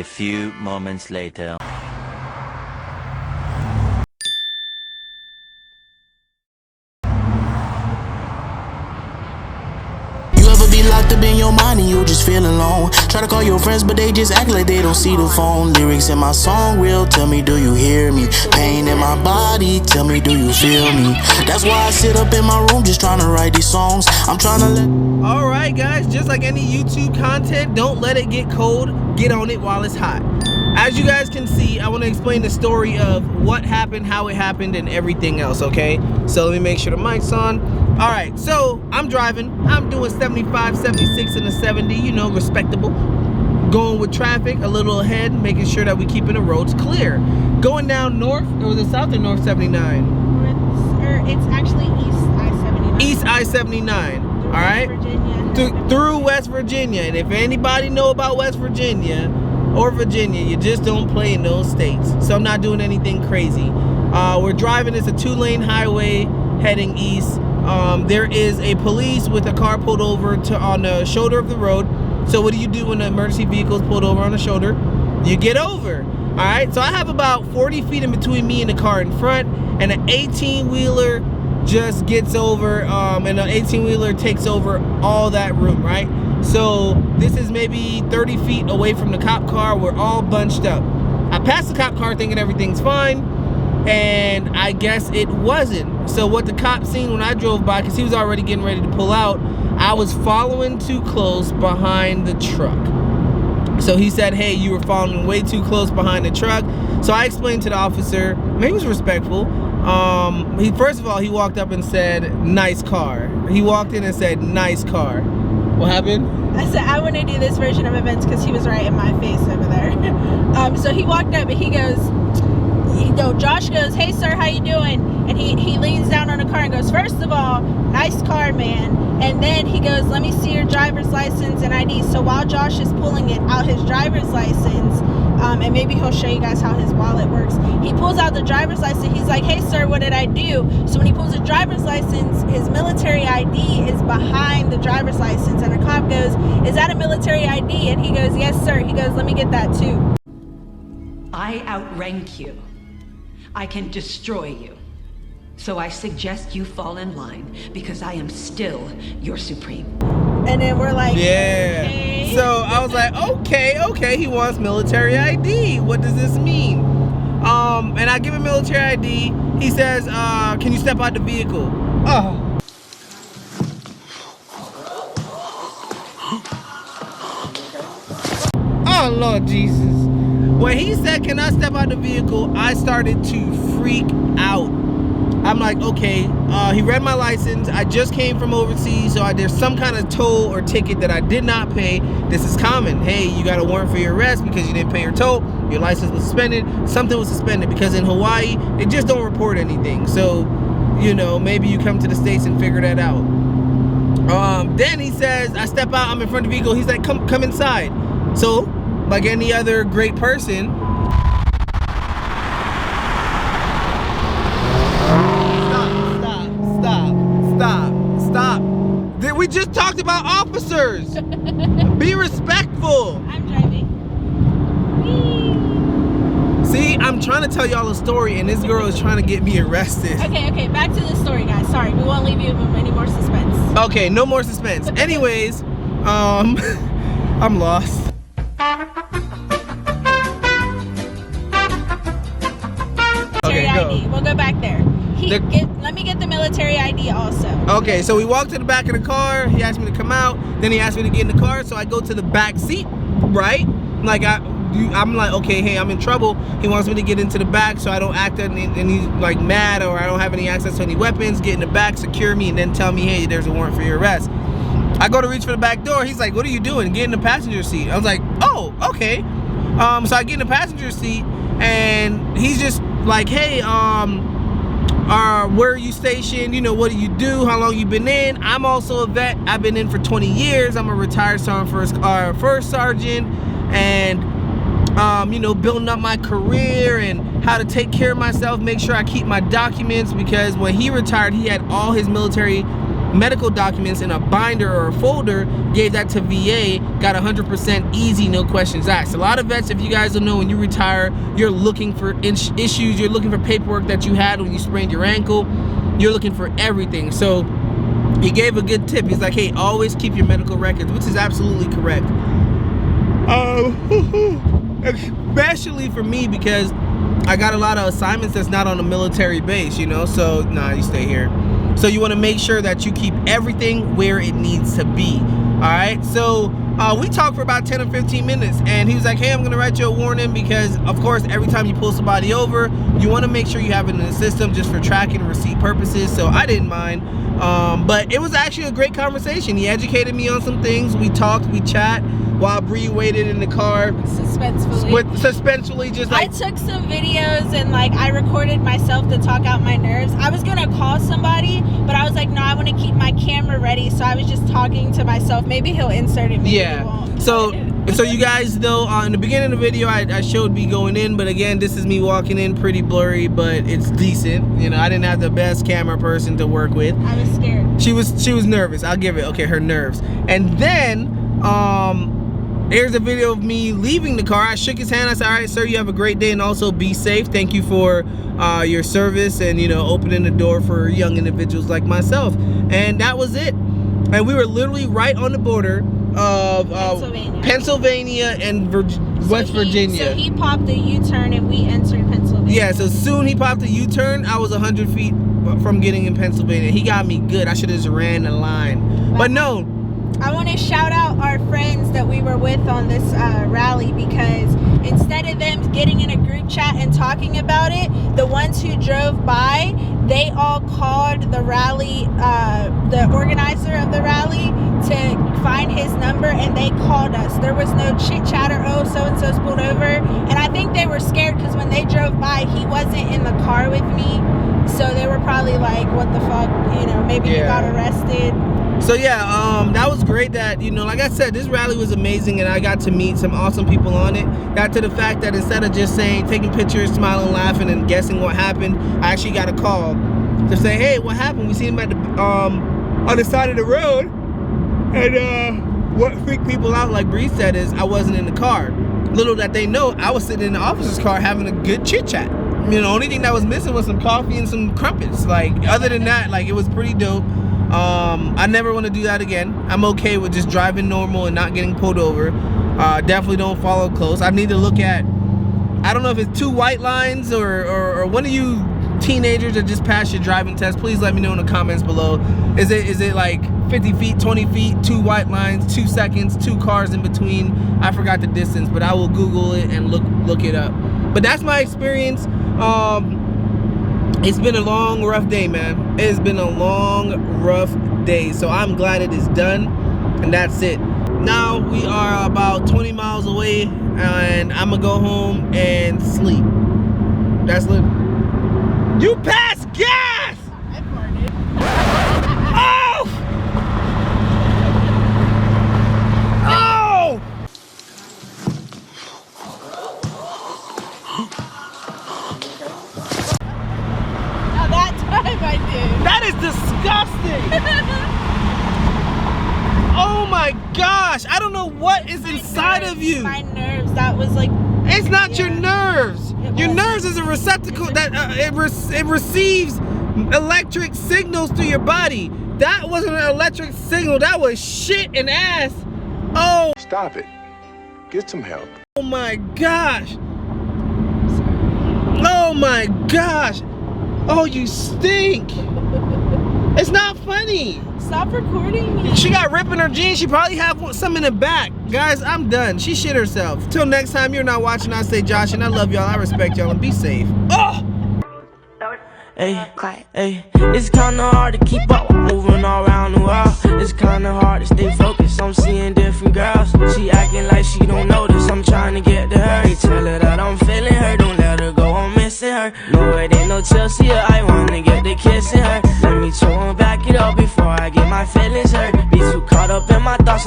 few moments later. You ever be locked up in your mind and you just feel alone? Try to call your friends but they just act like they don't see the phone. Lyrics in my song real, tell me do you hear me? Pain in my body, tell me do you feel me? That's why I sit up in my room just trying to write these songs. I'm trying to let... Alright guys, just like any YouTube content, don't let it get cold, get on it while it's hot. As you guys can see, I want to explain the story of what happened, how it happened, and everything else, okay? So let me make sure the mic's on. Alright, so I'm driving. I'm doing 75, 76, and a 70, you know, respectable. Going with traffic a little ahead, making sure that we keeping the roads clear. Going down north, or was it south or north 79? It's actually East I-79. East I-79, alright? Through West Virginia. And if anybody know about West Virginia, or Virginia, you just don't play in those states. So I'm not doing anything crazy. We're driving, it's a 2-lane highway heading east. There is a police with a car pulled over on the shoulder of the road. So what do you do when an emergency vehicle is pulled over on the shoulder? You get over. All right, so I have about 40 feet in between me and the car in front, and an 18-wheeler just gets over, and an 18-wheeler takes over all that room, right? So this is maybe 30 feet away from the cop car. We're all bunched up. I passed the cop car thinking everything's fine, and I guess it wasn't. So what the cop seen when I drove by, because he was already getting ready to pull out, I was following too close behind the truck. So he said, hey, you were following way too close behind the truck. So I explained to the officer, he was respectful. First of all, he walked up and said, nice car. He walked in and said, nice car. What happened? I said, I want to do this version of events because he was right in my face over there. So he walked up and he goes, Josh goes, hey sir, how you doing? And he leans down on the car and goes, first of all, nice car, man. And then he goes, let me see your driver's license and ID. So while Josh is pulling it out, his driver's license, and maybe he'll show you guys how his wallet works. He pulls out the driver's license. He's like, hey sir, what did I do? So when he pulls the driver's license, his military ID is behind the driver's license. And the cop goes, is that a military ID? And he goes, yes sir. He goes, let me get that too. I outrank you. I can destroy you. So I suggest you fall in line because I am still your supreme. And then we're like, yeah. okay. So I was like, okay, he wants military ID. What does this mean? And I give him military ID. He says, can you step out the vehicle? Oh, Lord Jesus. When he said, can I step out the vehicle, I started to freak out. I'm like, okay, he read my license. I just came from overseas, so there's some kind of toll or ticket that I did not pay. This is common. Hey, you got a warrant for your arrest because you didn't pay your toll. Your license was suspended. Something was suspended because in Hawaii, they just don't report anything. So, you know, maybe you come to the States and figure that out. Then he says, I step out, I'm in front of the vehicle. He's like, come inside. So, like any other great person, Stop. We just talked about officers. Be respectful. I'm driving. Whee! See, I'm trying to tell y'all a story and this girl is trying to get me arrested. Okay, back to the story, guys. Sorry, we won't leave you with any more suspense. Okay, no more suspense. Anyways, I'm lost. Okay, go. ID. We'll go back there. Let me get the military ID also. Okay, so we walked to the back of the car. He asked me to come out. Then he asked me to get in the car. So I go to the back seat, right? Like I'm like, okay, hey, I'm in trouble. He wants me to get into the back so I don't act and he's like mad or I don't have any access to any weapons. Get in the back, secure me, and then tell me, hey, there's a warrant for your arrest. I go to reach for the back door. He's like, what are you doing? Get in the passenger seat. I was like, oh, okay. So I get in the passenger seat and he's just like, hey, where are you stationed? You know, what do you do? How long you been in? I'm also a vet. I've been in for 20 years. I'm a retired first sergeant, and you know, building up my career and how to take care of myself, make sure I keep my documents, because when he retired, he had all his military medical documents in a binder or a folder, gave that to VA, got 100% easy, no questions asked. A lot of vets, if you guys don't know, when you retire, you're looking for issues, you're looking for paperwork that you had when you sprained your ankle, you're looking for everything. So he gave a good tip. He's like, hey, always keep your medical records, which is absolutely correct. Especially for me, because I got a lot of assignments that's not on a military base, you know, so nah, you stay here. So you want to make sure that you keep everything where it needs to be. All right, so we talked for about 10 or 15 minutes, and he was like, hey, I'm gonna write you a warning, because of course every time you pull somebody over, you want to make sure you have it in the system just for tracking and receipt purposes. So I didn't mind, but it was actually a great conversation. He educated me on some things. We talked, we chat while Bree waited in the car suspensefully, just like, I took some videos and like I recorded myself to talk out my nerves. I was gonna call somebody, but I was like, no, I want to keep my camera ready, so I was just talking to myself. Maybe he'll insert it, maybe he won't. So you guys know, in the beginning of the video I showed me going in, but again, this is me walking in, pretty blurry, but it's decent. You know, I didn't have the best camera person to work with. I was scared. She was nervous. I'll give it, okay, her nerves. And then here's a video of me leaving the car. I shook his hand. I said, all right, sir, you have a great day, and also be safe. Thank you for your service and, you know, opening the door for young individuals like myself. And that was it. And we were literally right on the border of Pennsylvania and West Virginia. So he popped a U-turn and we entered Pennsylvania. Yeah, so soon he popped a U-turn, I was 100 feet from getting in Pennsylvania. He got me good. I should have just ran the line. But no. I want to shout out our friends that we were with on this rally, because instead of them getting in a group chat and talking about it, the ones who drove by, they all called the rally, the organizer of the rally, to find his number, and they called us. There was no chit chatter, oh, so-and-so's pulled over. And I think they were scared because when they drove by, he wasn't in the car with me. So they were probably like, what the fuck, you know, maybe he got arrested. So yeah, that was great that, you know, like I said, this rally was amazing, and I got to meet some awesome people on it. Got to the fact that instead of just saying, taking pictures, smiling, laughing, and guessing what happened, I actually got a call to say, hey, what happened? We seen him at the, on the side of the road, and what freaked people out, like Bree said, is I wasn't in the car. Little that they know, I was sitting in the officer's car having a good chit chat. You know, the only thing that was missing was some coffee and some crumpets. Like, other than that, like, it was pretty dope. I never want to do that again. I'm okay with just driving normal and not getting pulled over. Definitely don't follow close. I need to look at, I don't know if it's 2 white lines or one of you teenagers that just passed your driving test. Please let me know in the comments below. Is it like 50 feet, 20 feet, 2 white lines, 2 seconds, 2 cars in between? I forgot the distance, but I will Google it and look it up. But that's my experience. It's been a long, rough day, man. It's been a long, rough day. So I'm glad it is done, and that's it. Now we are about 20 miles away, and I'm gonna go home and sleep. That's it. You passed gas! I farted. Oh! Oh! Now that time I did. That is disgusting! Oh my gosh! I don't know what is inside of you. My nerves. That was like. It's not your nerves. Your nerves is a receptacle that it receives electric signals through your body. That wasn't an electric signal. That was shit and ass. Oh. Stop it. Get some help. Oh my gosh. Oh my gosh. Oh, you stink. It's not funny. Stop recording me. She got rip in her jeans. She probably have some in the back. Guys, I'm done. She shit herself. Till next time, you're not watching. I say Josh, and I love y'all. I respect y'all, and be safe. Oh! Hey, hey, it's kinda hard to keep up, moving all around the world. It's kinda hard to stay focused, I'm seeing different girls. She acting like she don't notice, I'm trying to get to her. Hey, tell her that I'm feeling her, don't let her go, I'm missing her. No, it ain't no Chelsea, I wanna get the kissing her. Let me try and back it up before I get my feelings hurt. Be too caught up in my thoughts,